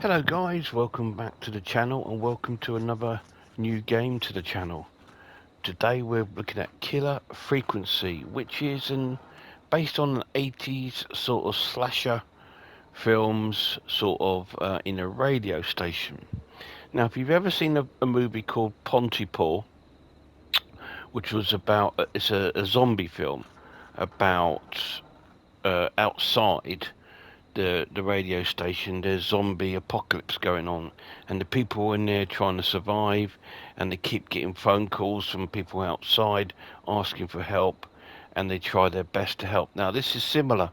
Hello guys, welcome back to the channel and welcome to another new game to the channel. Today we're looking at Killer Frequency, which is based on an 80s sort of slasher films in a radio station. Now if you've ever seen a movie called Pontypool, which was about, it's a zombie film about outside the radio station, there's zombie apocalypse going on, and the people in there trying to survive, and they keep getting phone calls from people outside asking for help, and they try their best to help. Now this is similar,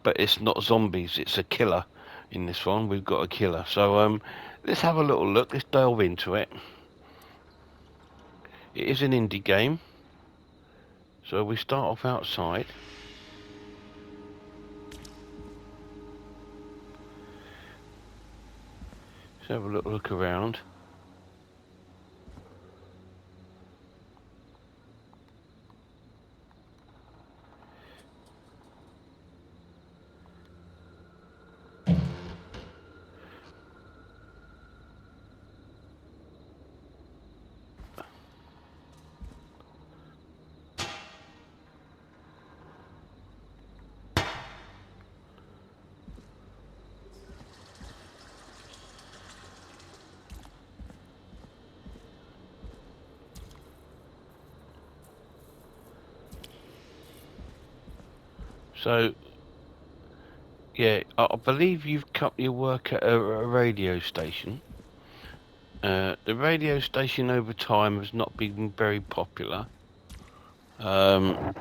but it's not zombies, it's a killer. In this one we've got a killer, so let's have a little look, let's delve into it. It is an indie game, so we start off outside. Let's have a little look around. So yeah, I believe you've cut your work at a radio station. The radio station over time has not been very popular. And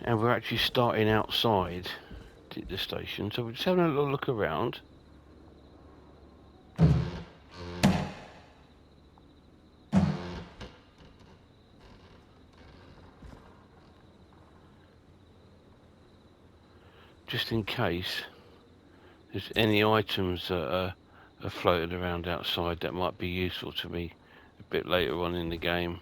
we're actually starting outside the station, so we're just having a little look around. Just in case there's any items that are floated around outside that might be useful to me a bit later on in the game.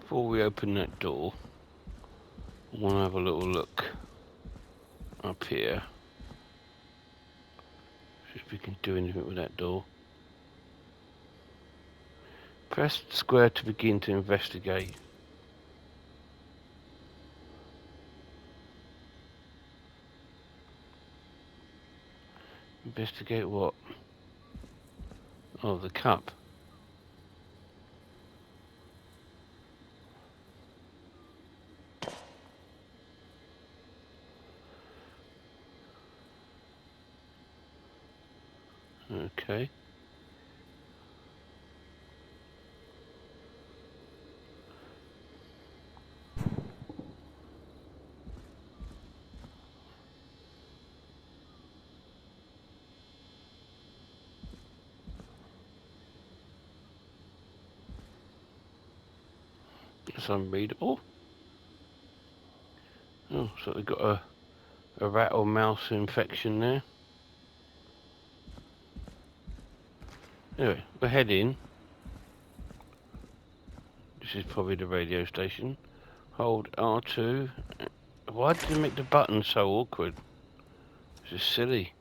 Before we open that door, I want to have a little look up here. See if we can do anything with that door. Press square to begin to investigate. Investigate what? Oh, the cup. Okay. It's unreadable. Oh, so we've got a rat or mouse infection there. Anyway, we're heading. This is probably the radio station. Hold R2. Why did they make the button so awkward? This is silly.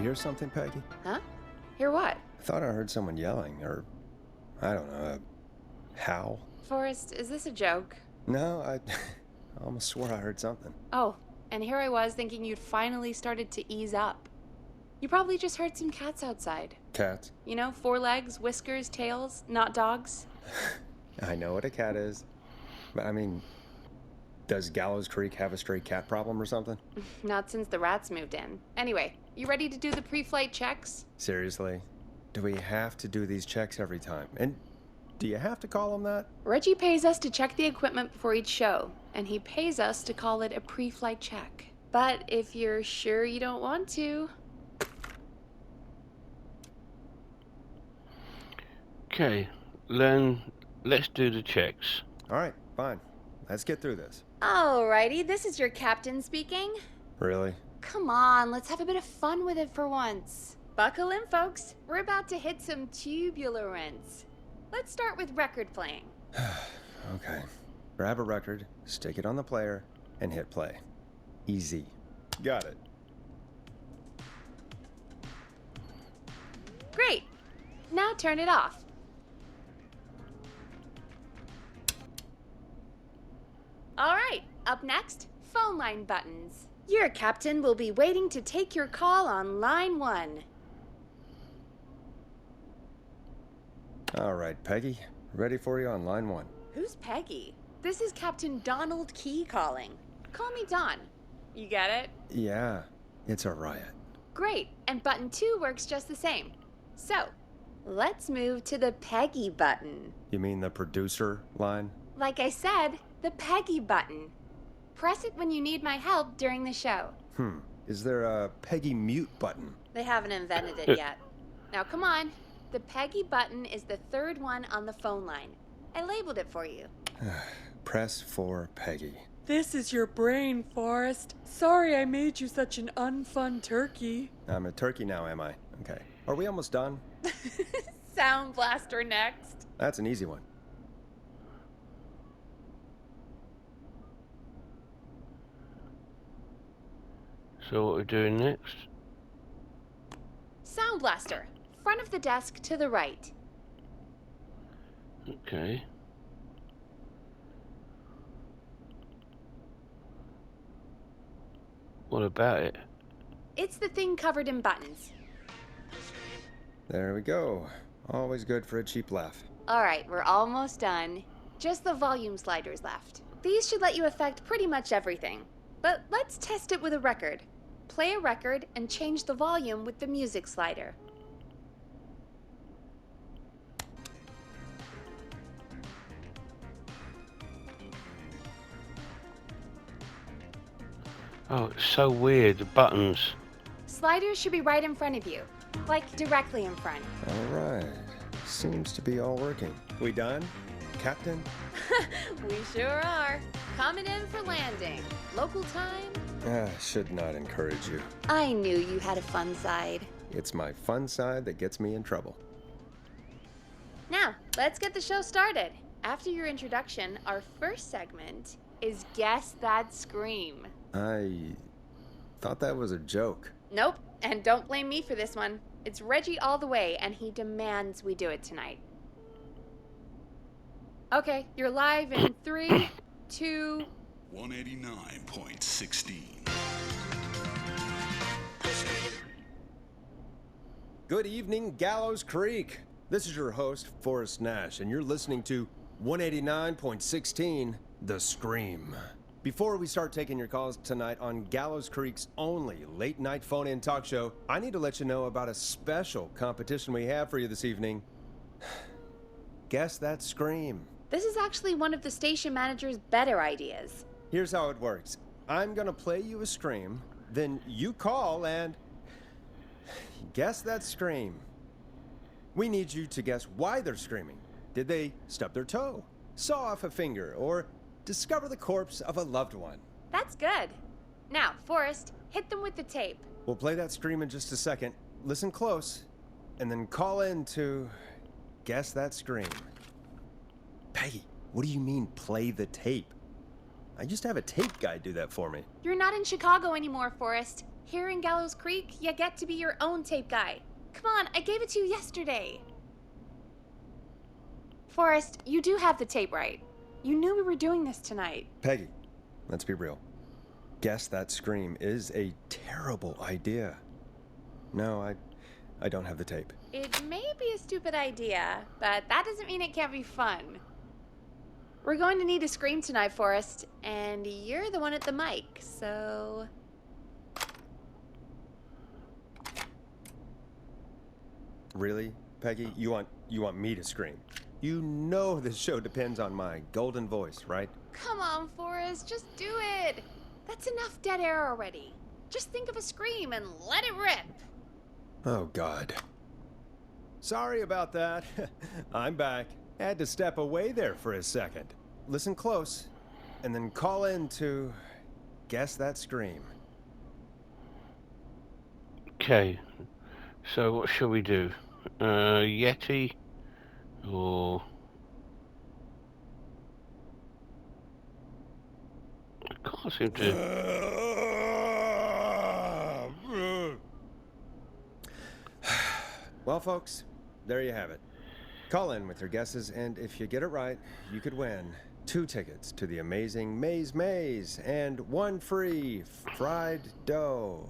hear something, Peggy? Huh? Hear what? I thought I heard someone yelling, or, I don't know, a howl. Forrest, is this a joke? No, I almost swore I heard something. Oh, and here I was thinking you'd finally started to ease up. You probably just heard some cats outside. Cats? You know, 4 legs, whiskers, tails, not dogs. I know what a cat is. But I mean, does Gallows Creek have a stray cat problem or something? Not since the rats moved in. Anyway, you ready to do the pre-flight checks? Seriously? Do we have to do these checks every time? And do you have to call them that? Reggie pays us to check the equipment before each show, and he pays us to call it a pre-flight check. But if you're sure you don't want to... Okay, let's do the checks. All right, fine. Let's get through this. Alrighty, this is your captain speaking. Really? Come on, let's have a bit of fun with it for once. Buckle in, folks. We're about to hit some tubular rents. Let's start with record playing. Okay. Grab a record, stick it on the player, and hit play. Easy. Got it. Great. Now turn it off. All right, up next, phone line buttons. Your captain will be waiting to take your call on line 1. All right, Peggy. Ready for you on line 1. Who's Peggy? This is Captain Donald Key calling. Call me Don. You get it? Yeah, it's a riot. Great, and button 2 works just the same. So, let's move to the Peggy button. You mean the producer line? Like I said, the Peggy button. Press it when you need my help during the show. Is there a Peggy mute button? They haven't invented it yet. Now come on. The Peggy button is the 3rd one on the phone line. I labeled it for you. Press for Peggy. This is your brain, Forrest. Sorry I made you such an unfun turkey. I'm a turkey now, am I? Okay. Are we almost done? Sound blaster next. That's an easy one. So what we're doing next? Sound blaster. Front of the desk to the right. Okay. What about it? It's the thing covered in buttons. There we go. Always good for a cheap laugh. All right, we're almost done. Just the volume sliders left. These should let you affect pretty much everything. But let's test it with a record. Play a record and change the volume with the music slider. Oh, it's so weird, the buttons. Sliders should be right in front of you, like directly in front. All right. Seems to be all working. We done, Captain? We sure are. Coming in for landing. Local time? Should not encourage you. I knew you had a fun side. It's my fun side that gets me in trouble. Now, let's get the show started. After your introduction, our first segment is Guess That Scream. I thought that was a joke. Nope, and don't blame me for this one. It's Reggie all the way, and he demands we do it tonight. Okay, you're live in 3, 2... 189.16. Good evening, Gallows Creek. This is your host, Forrest Nash, and you're listening to 189.16, The Scream. Before we start taking your calls tonight on Gallows Creek's only late-night phone-in talk show, I need to let you know about a special competition we have for you this evening. Guess That Scream. This is actually one of the station manager's better ideas. Here's how it works. I'm gonna play you a scream, then you call and guess that scream. We need you to guess why they're screaming. Did they stub their toe, saw off a finger, or discover the corpse of a loved one? That's good. Now, Forrest, hit them with the tape. We'll play that scream in just a second. Listen close, and then call in to guess that scream. Peggy, what do you mean play the tape? I just have a tape guy do that for me. You're not in Chicago anymore, Forrest. Here in Gallows Creek, you get to be your own tape guy. Come on, I gave it to you yesterday. Forrest, you do have the tape right. You knew we were doing this tonight. Peggy, let's be real. Guess That Scream is a terrible idea. No, I don't have the tape. It may be a stupid idea, but that doesn't mean it can't be fun. We're going to need a scream tonight, Forrest, and you're the one at the mic, so... Really, Peggy? You want me to scream? You know this show depends on my golden voice, right? Come on, Forrest, just do it. That's enough dead air already. Just think of a scream and let it rip. Oh, God. Sorry about that. I'm back. Had to step away there for a second. Listen close, and then call in to Guess That Scream. Okay. So what shall we do? Yeti? Or... I can't seem to... Well, folks, there you have it. Call in with your guesses, and if you get it right, you could win 2 tickets to the amazing Maze and 1 free fried dough.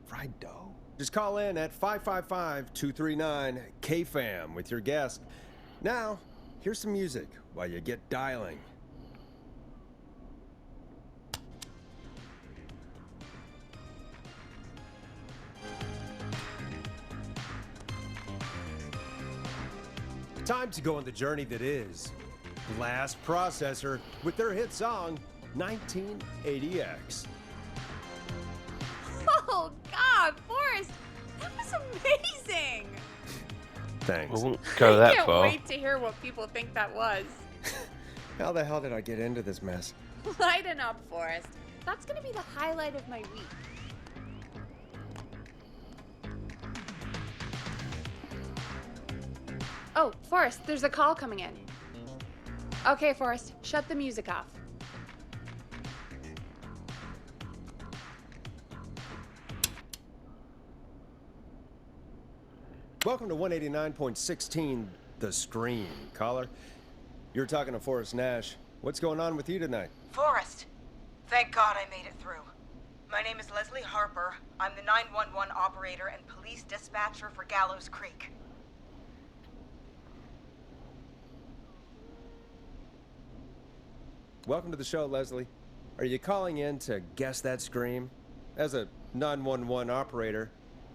Fried dough? Just call in at 555-239-KFAM with your guess. Now, here's some music while you get dialing. Time to go on the journey that is Blast Processor with their hit song 1980X. Oh, God, Forrest, that was amazing. Thanks. I won't go that I can't far. wait to hear what people think that was. How the hell did I get into this mess? Lighten up, Forrest. That's gonna be the highlight of my week. Oh, Forrest, there's a call coming in. Okay, Forrest, shut the music off. Welcome to 189.16, The Scream. Caller, you're talking to Forrest Nash. What's going on with you tonight? Forrest! Thank God I made it through. My name is Leslie Harper. I'm the 911 operator and police dispatcher for Gallows Creek. Welcome to the show, Leslie. Are you calling in to Guess That Scream? As a 911 operator,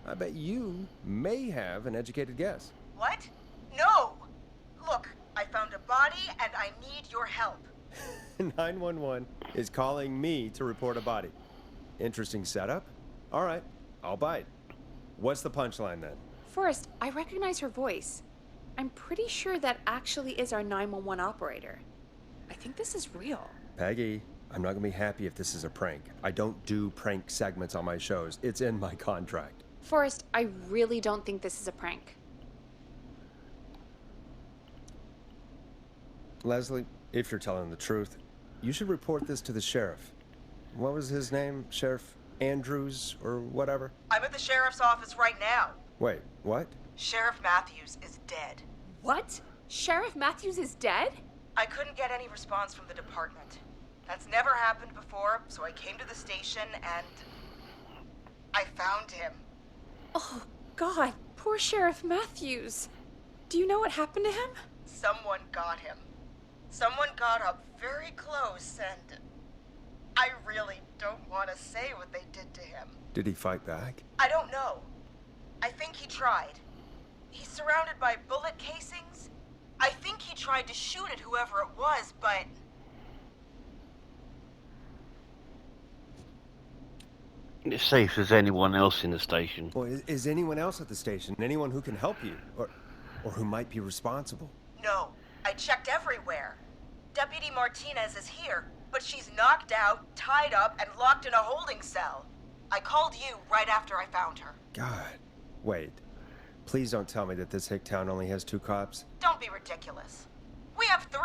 I bet you may have an educated guess. What? No! Look, I found a body and I need your help. 911 is calling me to report a body. Interesting setup. All right, I'll bite. What's the punchline then? Forrest, I recognize her voice. I'm pretty sure that actually is our 911 operator. I think this is real. Peggy, I'm not gonna be happy if this is a prank. I don't do prank segments on my shows. It's in my contract. Forrest, I really don't think this is a prank. Leslie, if you're telling the truth, you should report this to the sheriff. What was his name? Sheriff Andrews or whatever? I'm at the sheriff's office right now. Wait, what? Sheriff Matthews is dead. What? Sheriff Matthews is dead? I couldn't get any response from the department. That's never happened before, so I came to the station and I found him. Oh, God, poor Sheriff Matthews. Do you know what happened to him? Someone got him. Someone got up very close and I really don't want to say what they did to him. Did he fight back? I don't know. I think he tried. He's surrounded by bullet casings. I think he tried to shoot at whoever it was, but... Let's see if there's anyone else in the station. Well, is anyone else at the station? Anyone who can help you? Or who might be responsible? No, I checked everywhere. Deputy Martinez is here, but she's knocked out, tied up, and locked in a holding cell. I called you right after I found her. God. Wait. Please don't tell me that this hick town only has 2 cops. Don't be ridiculous. We have 3.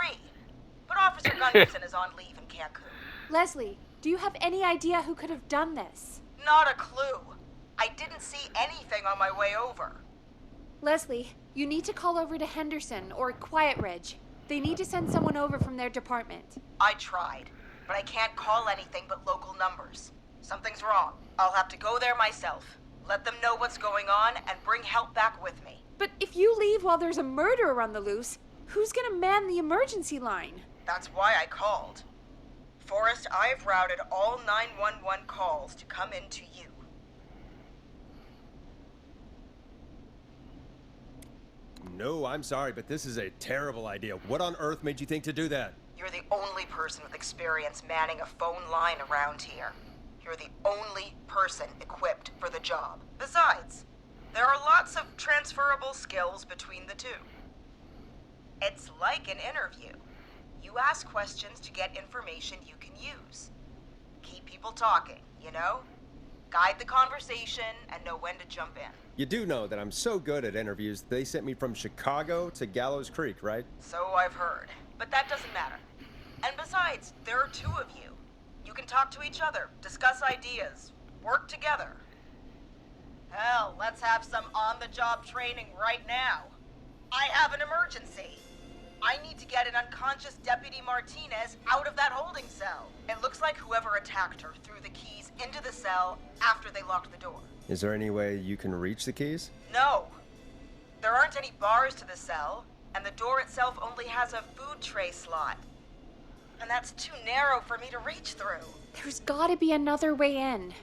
But Officer Gunderson is on leave in Cancun. Leslie, do you have any idea who could have done this? Not a clue. I didn't see anything on my way over. Leslie, you need to call over to Henderson or Quiet Ridge. They need to send someone over from their department. I tried, but I can't call anything but local numbers. Something's wrong. I'll have to go there myself. Let them know what's going on and bring help back with me. But if you leave while there's a murderer on the loose, who's gonna man the emergency line? That's why I called. Forrest, I've routed all 911 calls to come in to you. No, I'm sorry, but this is a terrible idea. What on earth made you think to do that? You're the only person with experience manning a phone line around here. You're the only person equipped for the job. Besides, there are lots of transferable skills between the two. It's like an interview. You ask questions to get information you can use. Keep people talking, you know? Guide the conversation and know when to jump in. You do know that I'm so good at interviews, they sent me from Chicago to Gallows Creek, right? So I've heard. But that doesn't matter. And besides, there are two of you. You can talk to each other, discuss ideas, work together. Hell, let's have some on-the-job training right now. I have an emergency. I need to get an unconscious Deputy Martinez out of that holding cell. It looks like whoever attacked her threw the keys into the cell after they locked the door. Is there any way you can reach the keys? No. There aren't any bars to the cell, and the door itself only has a food tray slot. And that's too narrow for me to reach through. There's gotta be another way in.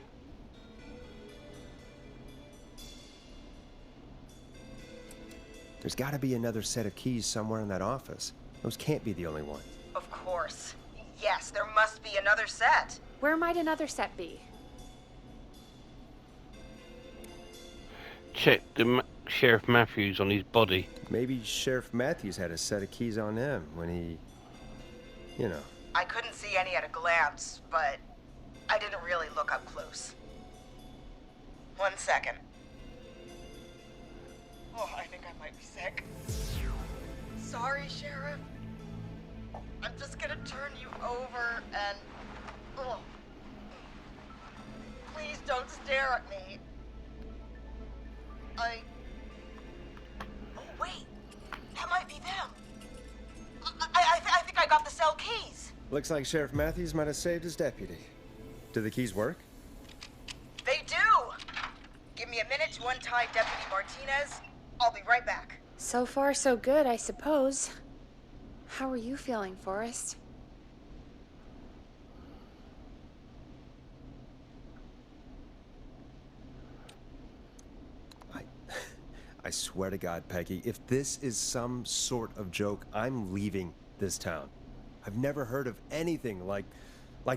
There's gotta be another set of keys somewhere in that office. Those can't be the only ones. Of course. Yes, there must be another set. Where might another set be? Check the Sheriff Matthews on his body. Maybe Sheriff Matthews had a set of keys on him when he... you know. I couldn't see any at a glance, but I didn't really look up close. 1 second. Oh, I think I might be sick. Sorry, Sheriff. I'm just gonna turn you over and... Oh. Please don't stare at me. Oh, wait. That might be them. I think I got the cell keys. Looks like Sheriff Matthews might have saved his deputy. Do the keys work? They do. Give me a minute to untie Deputy Martinez. I'll be right back. So far, so good, I suppose. How are you feeling, Forrest? I swear to God, Peggy, if this is some sort of joke, I'm leaving this town. I've never heard of anything like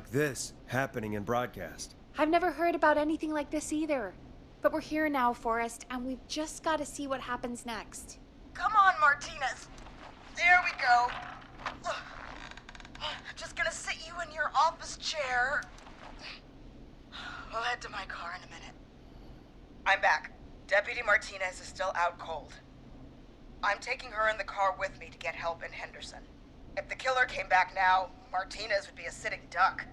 this happening in broadcast. I've never heard about anything like this either. But we're here now, Forrest, and we've just got to see what happens next. Come on, Martinez. There we go. Just gonna sit you in your office chair. We'll head to my car in a minute. I'm back. Deputy Martinez is still out cold. I'm taking her in the car with me to get help in Henderson. If the killer came back now, Martinez would be a sitting duck.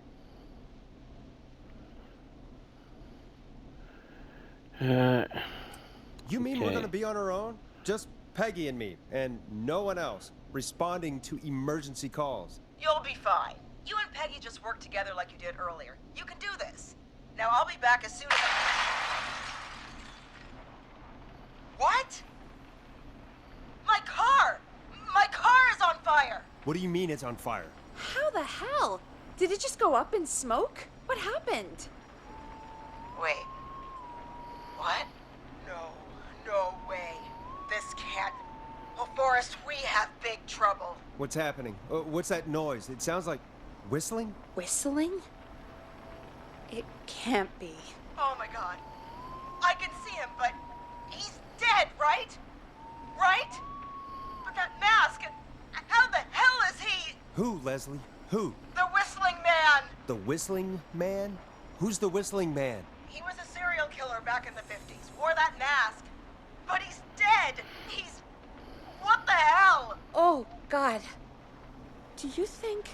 You mean we're Okay. gonna be on our own? Just Peggy and me, and no one else, responding to emergency calls. You'll be fine. You and Peggy just work together like you did earlier. You can do this. Now I'll be back as soon as What? My car! My car is on fire! What do you mean it's on fire? How the hell? Did it just go up in smoke? What happened? Wait. What? No way. This can't... Oh, Forrest, we have big trouble. What's happening? What's that noise? It sounds like whistling? Whistling? It can't be. Oh my God. I can see him, but he's dead, right? Right? But that mask, how the hell is he? Who, Leslie? Who? The Whistling Man! The Whistling Man? Who's the Whistling Man? He was a serial killer back in the 50s, wore that mask. But he's dead! He's... What the hell? Oh, God. Do you think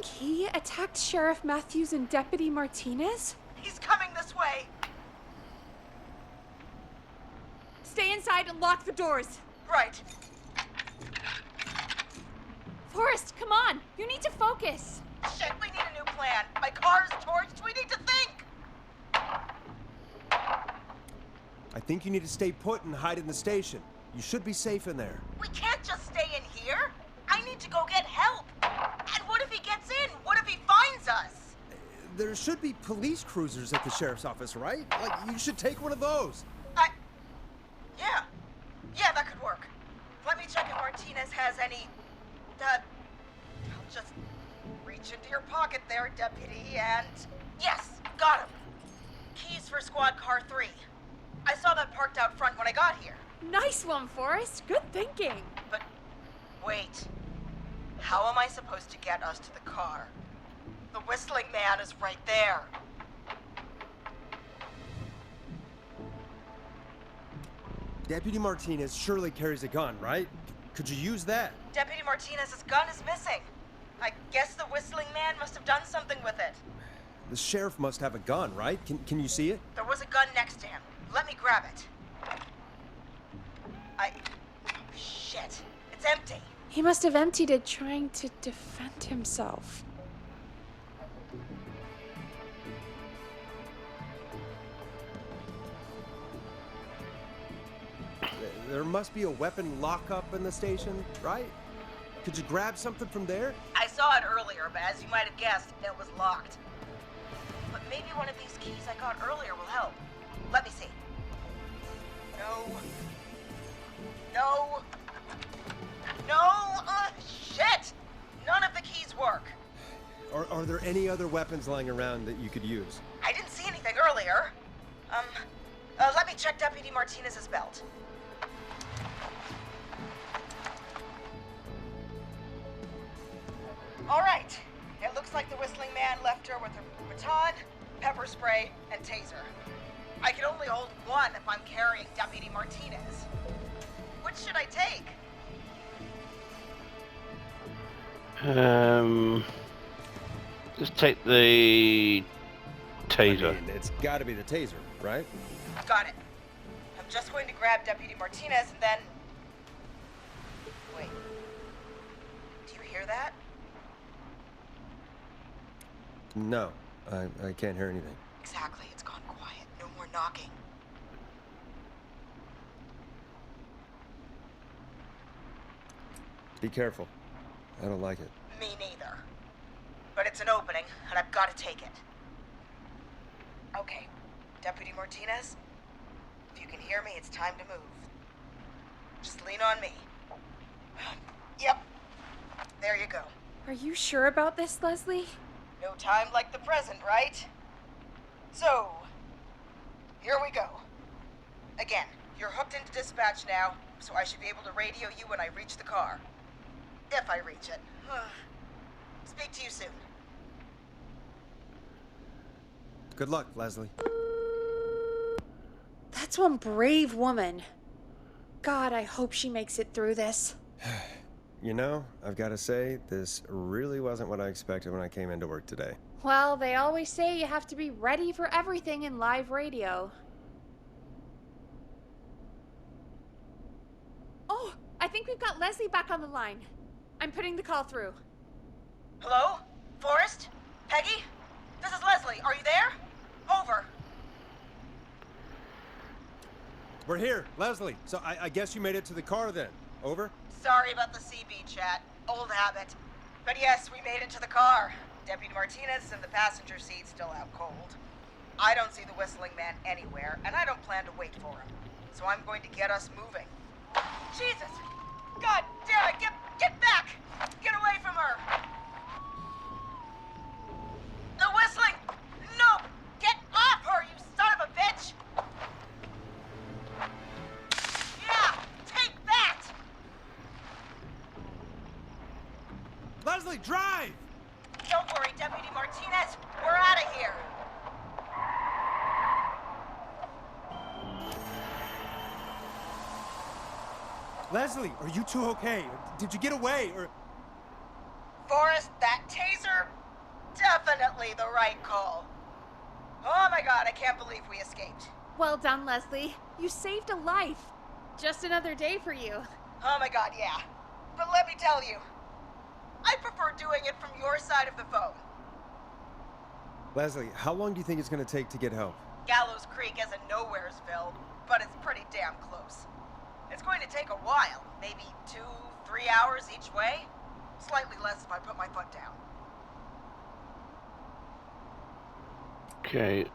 he attacked Sheriff Matthews and Deputy Martinez? He's coming this way. Stay inside and lock the doors. Right. Forrest, come on. You need to focus. Shit, we need a new plan. My car's torched. We need to think. I think you need to stay put and hide in the station. You should be safe in there. We can't just stay in here. I need to go get help. And what if he gets in? What if he finds us? There should be police cruisers at the sheriff's office, right? Like, you should take one of those. Yeah. Yeah, that could work. Let me check if Martinez has any... I'll just reach into your pocket there, Deputy, and... Yes, got him. Keys for squad car 3. I saw that parked out front when I got here. Nice one, Forrest. Good thinking. But wait. How am I supposed to get us to the car? The whistling man is right there. Deputy Martinez surely carries a gun, right? Could you use that? Deputy Martinez's gun is missing. I guess the whistling man must have done something with it. The sheriff must have a gun, right? Can you see it? There was a gun next to him. Let me grab it. Shit. It's empty. He must have emptied it trying to defend himself. There must be a weapon lockup in the station, right? Could you grab something from there? I saw it earlier, but as you might have guessed, it was locked. But maybe one of these keys I got earlier will help. Let me see. No. No. No! Shit! None of the keys work. Are there any other weapons lying around that you could use? I didn't see anything earlier. Let me check Deputy Martinez's belt. All right. It looks like the whistling man left her with her baton, pepper spray, and taser. I can only hold one if I'm carrying Deputy Martinez. Which should I take? Just take the taser. I mean, it's got to be the taser, right? Got it. I'm just going to grab Deputy Martinez and then... Wait. Do you hear that? No, I can't hear anything. Exactly. It's gone quiet. No more knocking. Be careful. I don't like it. Me neither. But it's an opening, and I've got to take it. Okay. Deputy Martinez, if you can hear me, it's time to move. Just lean on me. Yep. There you go. Are you sure about this, Leslie? No time like the present, right? So, here we go. Again, you're hooked into dispatch now, so I should be able to radio you when I reach the car. If I reach it. Speak to you soon. Good luck, Leslie. That's one brave woman. God, I hope she makes it through this. You know, I've got to say, this really wasn't what I expected when I came into work today. Well, they always say you have to be ready for everything in live radio. Oh, I think we've got Leslie back on the line. I'm putting the call through. Hello? Forrest? Peggy? This is Leslie. Are you there? Over. We're here, Leslie. So I guess you made it to the car then. Over? Sorry about the CB chat. Old habit. But yes, we made it to the car. Deputy Martinez is in the passenger seat, still out cold. I don't see the whistling man anywhere, and I don't plan to wait for him. So I'm going to get us moving. Jesus! God damn it! Get back! Get away from her! The whistling! No! Get off her, you son of a bitch! Yeah! Take that! Leslie, drive! Don't worry, Deputy Martinez. We're out of here. Leslie, are you two okay? Did you get away, or... Forrest, that taser? Definitely the right call. Oh my god, I can't believe we escaped. Well done, Leslie. You saved a life. Just another day for you. Oh my god, yeah. But let me tell you, I prefer doing it from your side of the phone. Leslie, how long do you think it's going to take to get help? Gallows Creek isn't Nowheresville, but it's pretty damn close. It's going to take a while, maybe 2-3 hours each way. Slightly less if I put my foot down. Okay.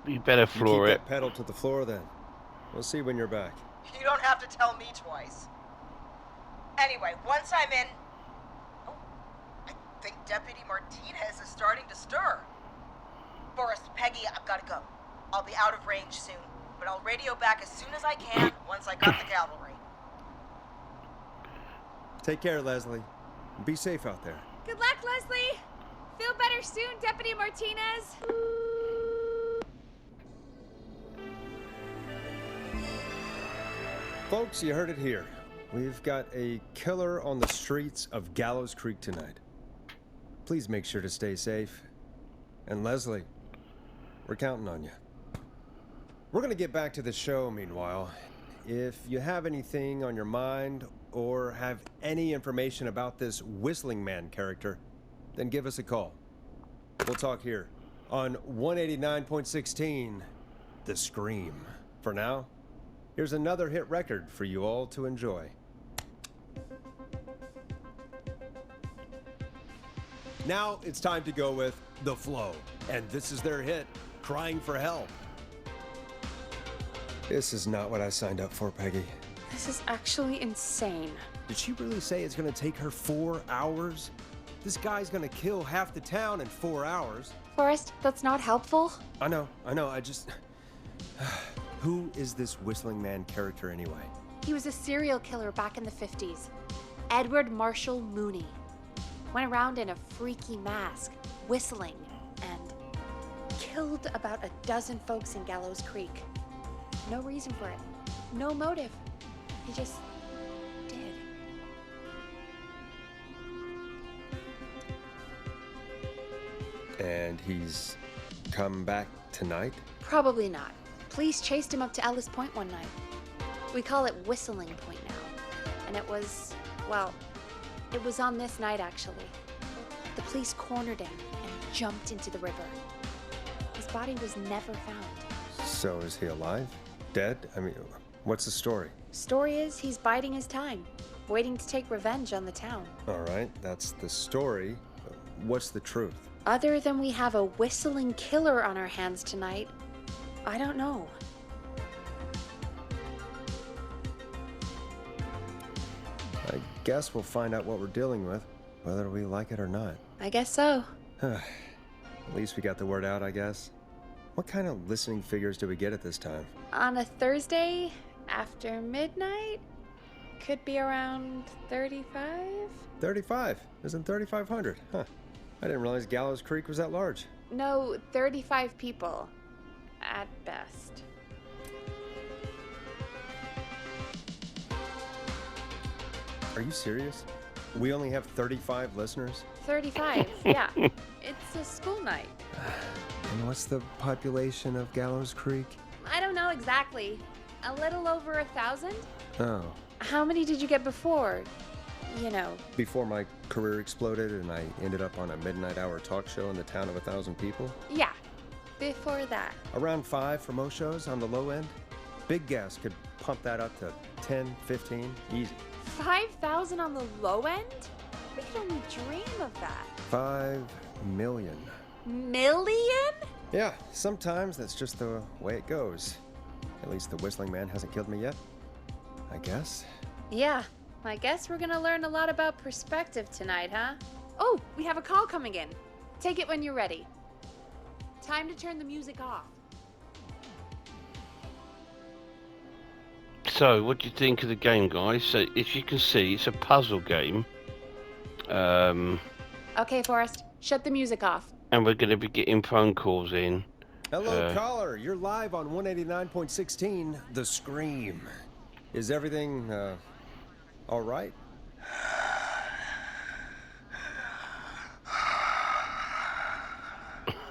You better You floor keep it. that pedal to the floor then. We'll see when you're back. You don't have to tell me twice. Anyway, once I'm in... Oh, I think Deputy Martinez is starting to stir. Forrest, Peggy, I've got to go. I'll be out of range soon, but I'll radio back as soon as I can once I got the cavalry. Take care, Leslie. Be safe out there. Good luck, Leslie. Feel better soon, Deputy Martinez. Folks, you heard it here. We've got a killer on the streets of Gallows Creek tonight. Please make sure to stay safe. And Leslie, we're counting on you. We're gonna get back to the show meanwhile. If you have anything on your mind or have any information about this Whistling Man character, then give us a call. We'll talk here on 189.16, The Scream. For now, here's another hit record for you all to enjoy. Now it's time to go with The Flow. And this is their hit, Crying for Help. This is not what I signed up for, Peggy. This is actually insane. Did she really say it's gonna take her 4 hours? This guy's gonna kill half the town in 4 hours. Forrest, that's not helpful. I know, I just... Who is this Whistling Man character anyway? He was a serial killer back in the 50s. Edward Marshall Mooney. Went around in a freaky mask, whistling, and killed about a dozen folks in Gallows Creek. No reason for it. No motive. He just did. And he's come back tonight? Probably not. Police chased him up to Ellis Point one night. We call it Whistling Point now. And it was, well, it was on this night actually. The police cornered him and jumped into the river. His body was never found. So is he alive? Dead? I mean, what's the story? Story is he's biding his time, waiting to take revenge on the town. All right, that's the story. What's the truth? Other than we have a whistling killer on our hands tonight, I don't know. I guess we'll find out what we're dealing with, whether we like it or not. I guess so. At least we got the word out, I guess. What kind of listening figures do we get at this time? On a Thursday after midnight, could be around 35? 35. Isn't 3,500? Huh. I didn't realize Gallows Creek was that large. No, 35 people. At best. Are you serious? We only have 35 listeners? 35, yeah. It's a school night. And what's the population of Gallows Creek? I don't know exactly. A little over 1,000? Oh. How many did you get before? You know. Before my career exploded and I ended up on a midnight hour talk show in the town of 1,000 people? Yeah, before that. Around 5 for most shows on the low end. Big gas could pump that up to 10, 15, easy. 5,000 on the low end? We could only dream of that. 5 million. Million? Yeah, sometimes that's just the way it goes. At least the Whistling Man hasn't killed me yet. I guess. Yeah, I guess we're gonna learn a lot about perspective tonight, huh? Oh, we have a call coming in. Take it when you're ready. Time to turn the music off. So, what do you think of the game, guys? So, as you can see, it's a puzzle game. Okay, Forrest, shut the music off. And we're going to be getting phone calls in. Hello, caller. You're live on 189.16, The Scream. Is everything, all right?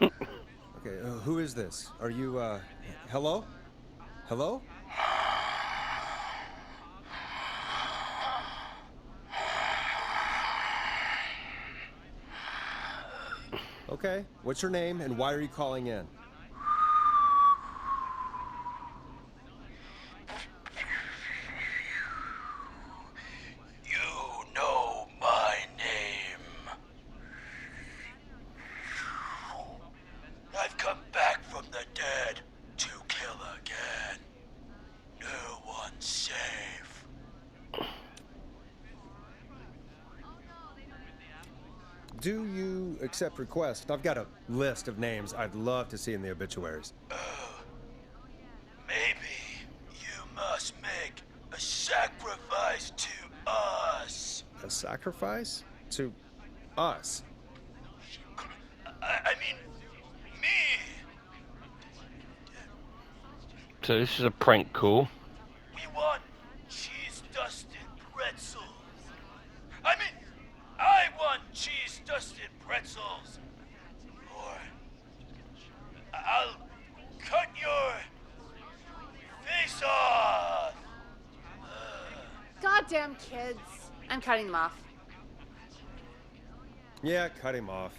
Okay, Who is this? Are you, hello? Hello? Okay, what's your name and why are you calling in? You know my name. I've come back from the dead to kill again. No one's safe. Do you accept requests? I've got a list of names I'd love to see in the obituaries. Maybe you must make a sacrifice to us. A sacrifice? To us? I mean, me. So this is a prank call. We want cheese-dusted pretzels. I want cheese-dusted pretzels. Or I'll cut your face off. Goddamn kids. I'm cutting them off. Yeah, cut him off.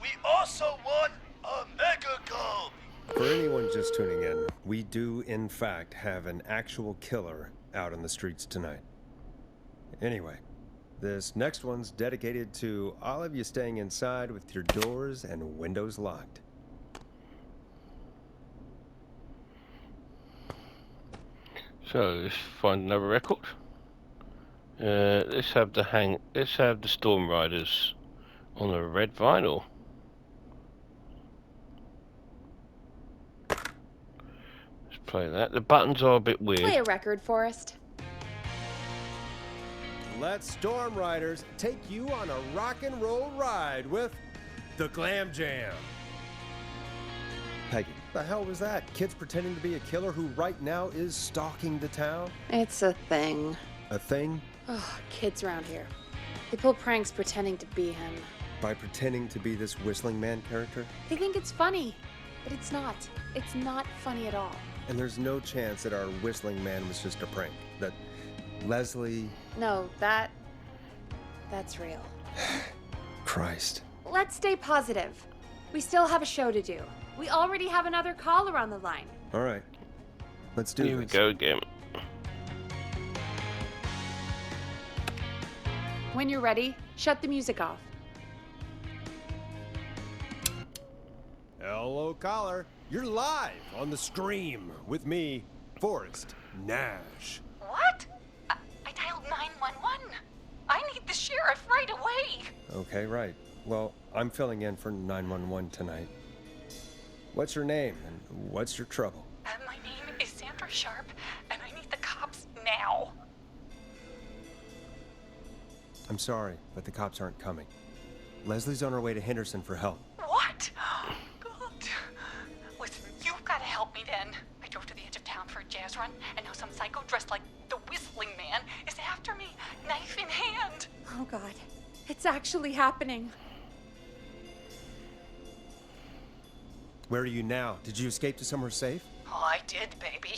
We also want a mega gulp. For anyone just tuning in, we do in fact have an actual killer out on the streets tonight. Anyway, this next one's dedicated to all of you staying inside with your doors and windows locked. So let's find another record. Let's have the Storm Riders on a red vinyl. Let's play that. The buttons are a bit weird. Play a record, Forrest. Let Storm Riders take you on a rock and roll ride with the Glam Jam. Peggy, the hell was that? Kids pretending to be a killer who right now is stalking the town? It's a thing. A thing? Oh, kids around here. They pull pranks pretending to be him. By pretending to be this Whistling Man character? They think it's funny, but it's not. It's not funny at all. And there's no chance that our Whistling Man was just a prank. That Leslie... No, that's real. Christ. Let's stay positive. We still have a show to do. We already have another caller on the line. All right. Let's do Here this. we go again. When you're ready, shut the music off. Hello, caller. You're live on the Scream with me, Forrest Nash. What? I dialed 911. I need the sheriff right away. Okay, right. Well, I'm filling in for 911 tonight. What's your name and what's your trouble? My name is Sandra Sharp, and I need the cops now. I'm sorry, but the cops aren't coming. Leslie's on her way to Henderson for help. What? God. Listen, you've got to help me then. I drove to the edge of town for a jazz run, and now some psycho dressed like the Whistling Man is after me, knife in hand. Oh, God. It's actually happening. Where are you now? Did you escape to somewhere safe? Oh, I did, baby.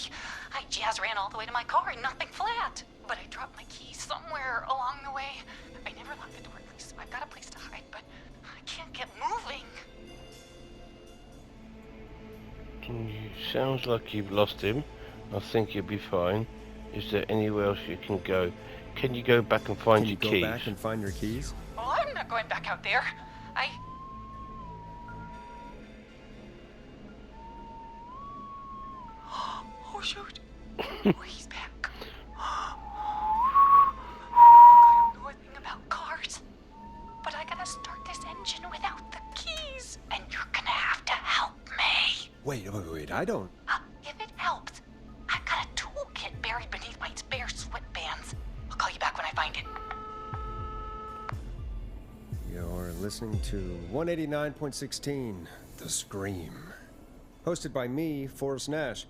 I jazz ran all the way to my car and nothing flat. But I dropped my keys somewhere along the way. I never locked the door, at least I've got a place to hide, but I can't get moving. Sounds like you've lost him. I think you'll be fine. Is there anywhere else you can go? Can you go back and find Can you your go keys? back and find your keys? Oh, I'm not going back out there. Oh, shoot. Oh, he's back. I don't know a thing about cars, but I gotta start this engine without the keys, and you're gonna have to help me. Wait, I don't... If it helps, I've got a toolkit buried beneath my spare sweatbands. I'll call you back when I find it. You're listening to 189.16, The Scream. Hosted by me, Forrest Nash,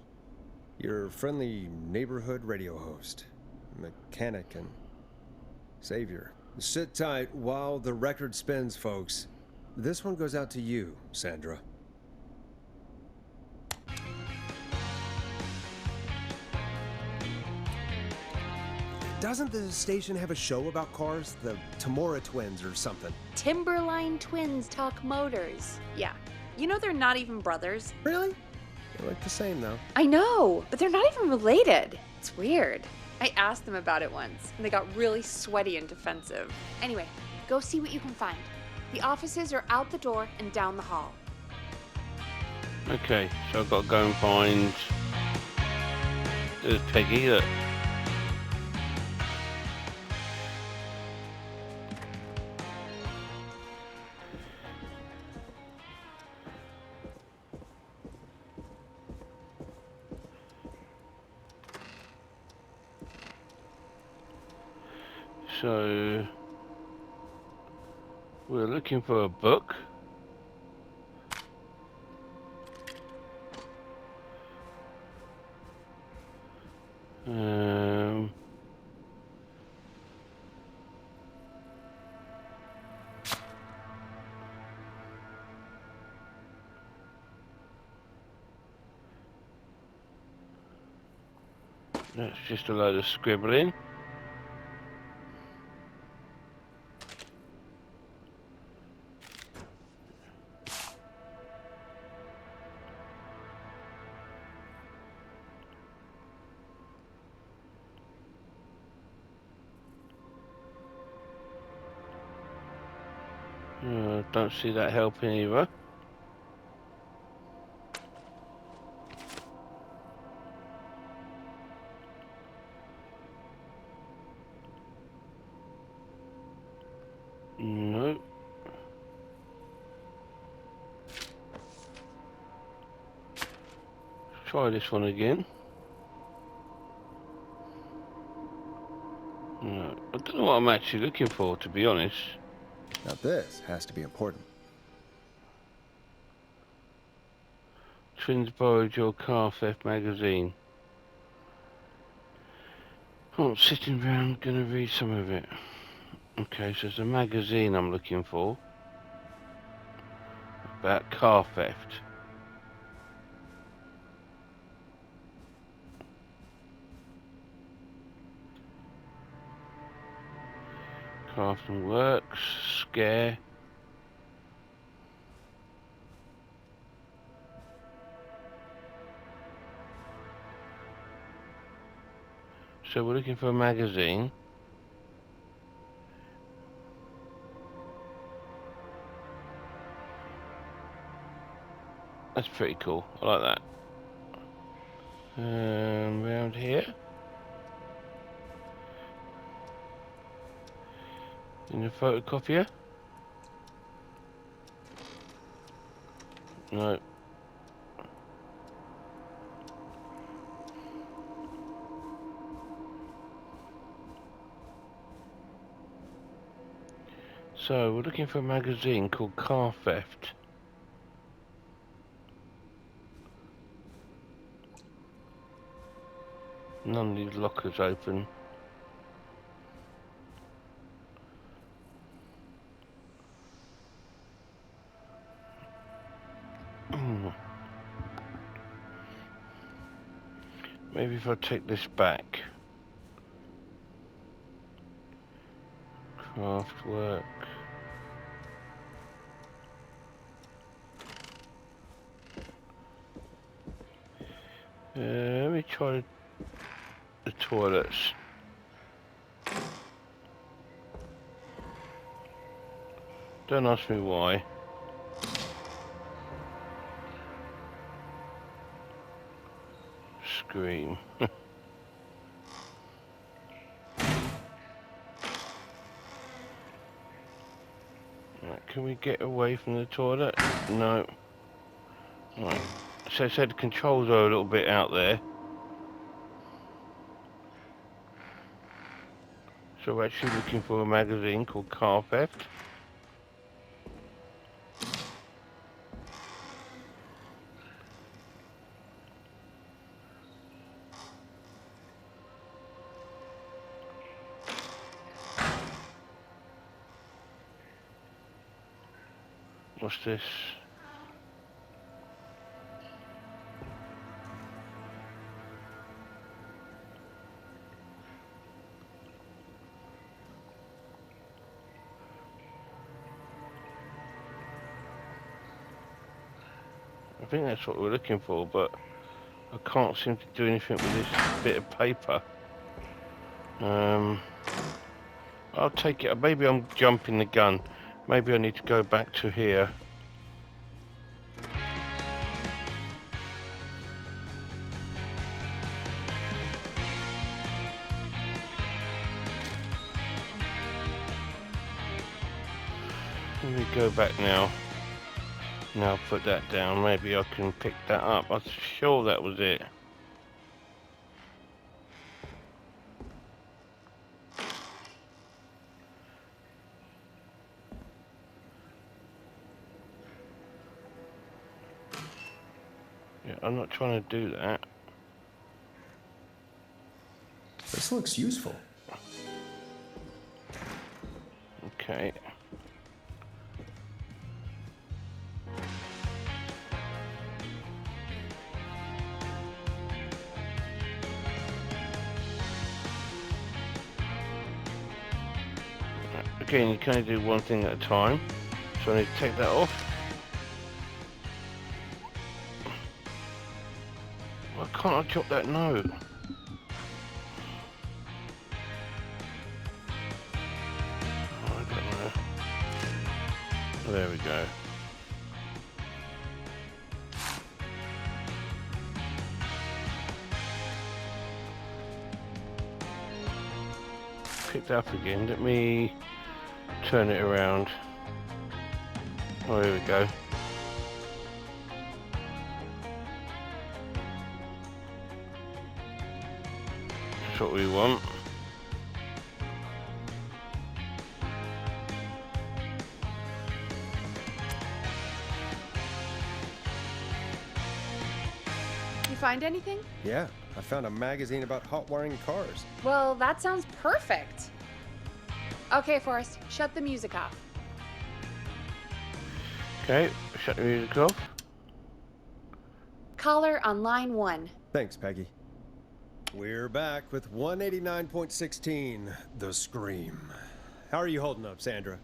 your friendly neighborhood radio host, mechanic, and savior. Sit tight while the record spins, folks. This one goes out to you, Sandra. Doesn't the station have a show about cars? The Tamora twins or something? Timberline twins talk motors. Yeah. You know they're not even brothers. Really? They look the same, though. I know, but they're not even related. It's weird. I asked them about it once, and they got really sweaty and defensive. Anyway, go see what you can find. The offices are out the door and down the hall. Okay, so I've got to go and find... There's Peggy, look. So, we're looking for a book. That's just a load of scribbling. Don't see that helping either. No. Try this one again. No. I don't know what I'm actually looking for, to be honest. Now this has to be important. Twins borrowed your car theft magazine. I'm sitting around gonna read some of it. Okay, so it's a magazine I'm looking for about car theft. Crafting Works, Scare. So we're looking for a magazine. That's pretty cool. I like that. Around here. In the photocopier? No. So we're looking for a magazine called Car Theft. None of these lockers open. Maybe if I take this back. Craft work. Let me try the toilets. Don't ask me why. Scream. Right, can we get away from the toilet? No. Right. So it said the controls are a little bit out there. So we're actually looking for a magazine called Car Theft. What's this? I think that's what we're looking for, but I can't seem to do anything with this bit of paper. I'll take it. Maybe I'm jumping the gun. Maybe I need to go back to here. Let me go back now. Now put that down. Maybe I can pick that up. I'm sure that was it. Yeah, I'm not trying to do that. This looks useful. Okay. Again, you can only do one thing at a time, so I need to take that off. Why can't I drop that note? Oh, I don't know. There we go. Picked up again. Let me turn it around. Oh, here we go. That's what we want. You find anything? Yeah, I found a magazine about hot wiring cars. Well, that sounds perfect. Okay, Forrest, shut the music off. Okay, shut the music off. Caller on line 1. Thanks, Peggy. We're back with 189.16, The Scream. How are you holding up, Sandra?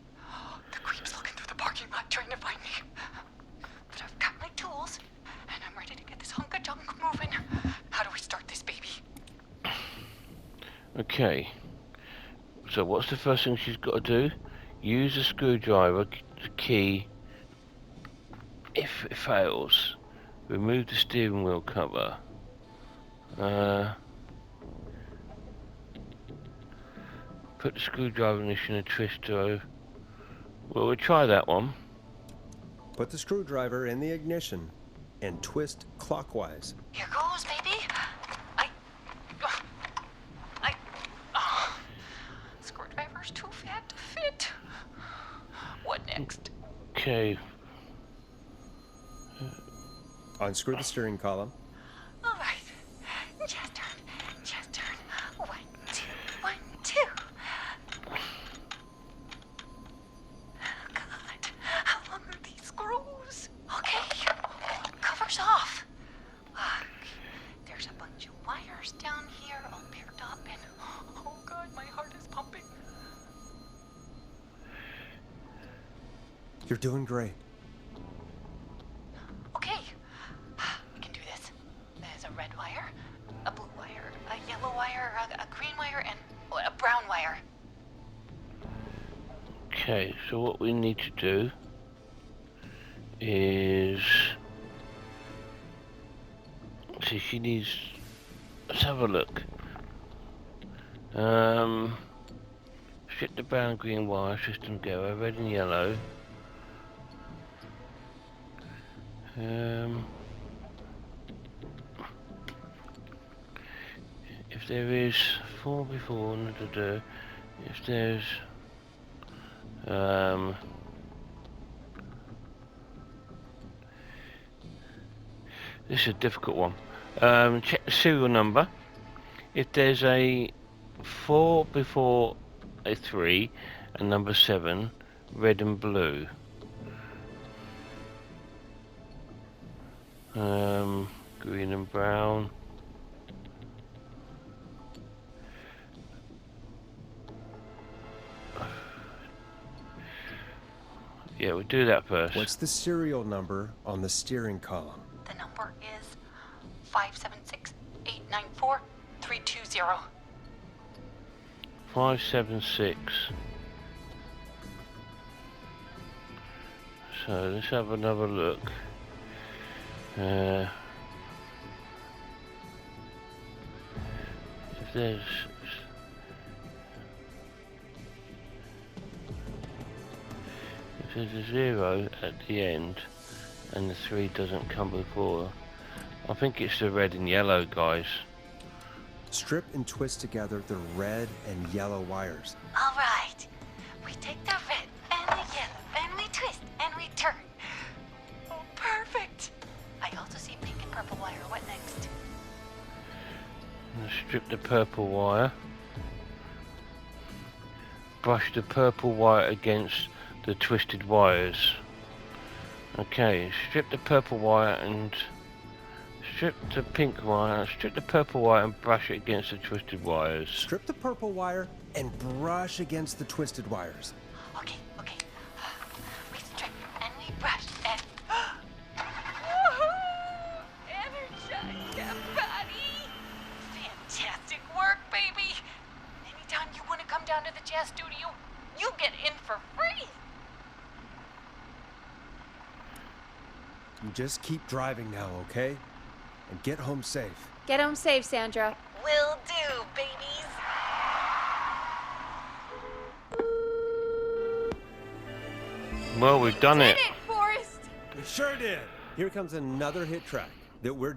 The creep's looking through the parking lot trying to find me. But I've got my tools, and I'm ready to get this hunk of junk moving. How do we start this baby? Okay. So what's the first thing she's got to do? Use a screwdriver key. If it fails, remove the steering wheel cover. Put the screwdriver in a twister. Well, we'll try that one. Put the screwdriver in the ignition and twist clockwise. Here goes, baby. Screwdriver's too fat to fit. What next? Okay. Unscrew the steering column. All right. Just turn. Just turn. 1, 2, 1, 2. God, how long are these screws? Okay. Cover's off. Look, there's a bunch of wires down here all paired up, and oh God, my heart is pumping. You're doing great. Okay, we can do this. There's a red wire, a blue wire, a yellow wire, a green wire, and a brown wire. Okay, so what we need to do is... See, she needs... Let's have a look. Fit the brown and green wire system together, red and yellow. If there is 4 before, if there's this is a difficult one. Check the serial number. If there's a 4 before a 3 and number 7, red and blue. Green and brown. Yeah, we'll do that first. What's the serial number on the steering column? The number is 576-894-320. 576. So let's have another look. If there's a 0 at the end and the 3 doesn't come before, I think it's the red and yellow, guys. Strip and twist together the red and yellow wires. All right. We take the red and the yellow and we twist and we turn. Oh, perfect. I also see pink and purple wire. What next? Strip the purple wire. Brush the purple wire against the twisted wires. Okay, strip the purple wire and strip the pink wire. Strip the purple wire and brush it against the twisted wires. Strip the purple wire and brush against the twisted wires. Okay. We strip and we brush and... Energize your body! Fantastic work, baby! Anytime you want to come down to the jazz studio, you get in for free! You just keep driving now, okay? And get home safe. Get home safe, Sandra. Will do, babies! Well, we've done it. Did it, Forrest! We sure did. Here comes another hit track that we're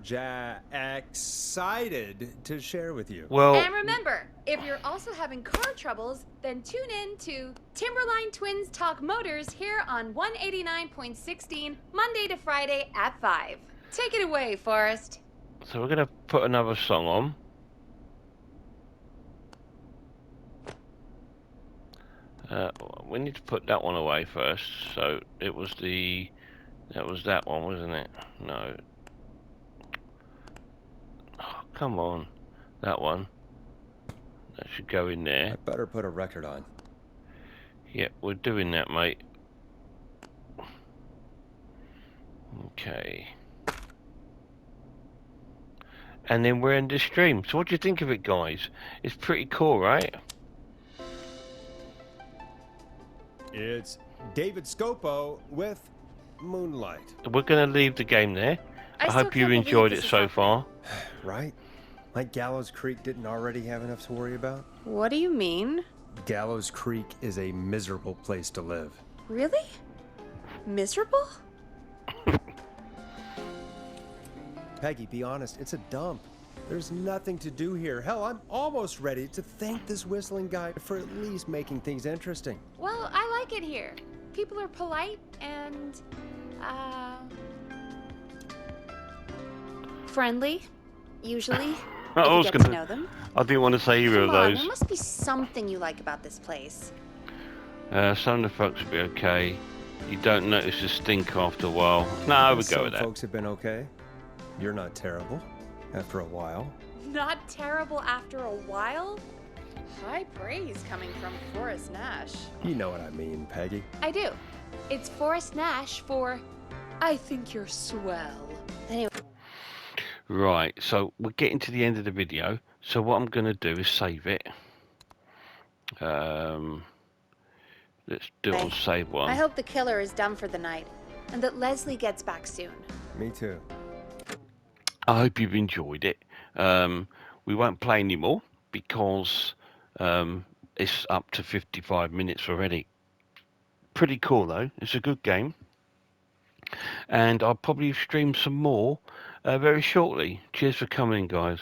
excited to share with you. Well, And remember, if you're also having car troubles, then tune in to Timberline Twins Talk Motors here on 189.16, Monday to Friday at 5. Take it away, Forrest. so we're gonna put another song on. We need to put that one away first. So it was that one, wasn't it? No. Oh, come on, that one. That should go in there. I better put a record on. Yep, we're doing that, mate. Okay. And then we're in the stream. So what do you think of it, guys? It's pretty cool, right? It's David Scopo with Moonlight. We're going to leave the game there. I still hope you can't believe enjoyed this it is so happening. far. Right? Like Gallows Creek didn't already have enough to worry about? What do you mean? Gallows Creek is a miserable place to live. Really? Miserable? Peggy, be honest, it's a dump. There's nothing to do here. Hell, I'm almost ready to thank this whistling guy for at least making things interesting. Well, I like it here. People are polite and, friendly, usually. I if you was get gonna- to know them. I didn't want to say either of Come on, those. there must be something you like about this place. Some of the folks will be okay. You don't notice the stink after a while. No, we'll go Some with that. folks have been okay. You're not terrible after a while. Not terrible after a while? High praise coming from Forrest Nash. You know what I mean, Peggy. I do. It's Forrest Nash for I think you're swell. Anyway. Right, so we're getting to the end of the video. So what I'm going to do is save it. Let's do it on save one. I hope the killer is done for the night and that Leslie gets back soon. Me too. I hope you've enjoyed it. We won't play anymore because it's up to 55 minutes already. Pretty cool though. It's a good game. And I'll probably stream some more very shortly. Cheers for coming, guys.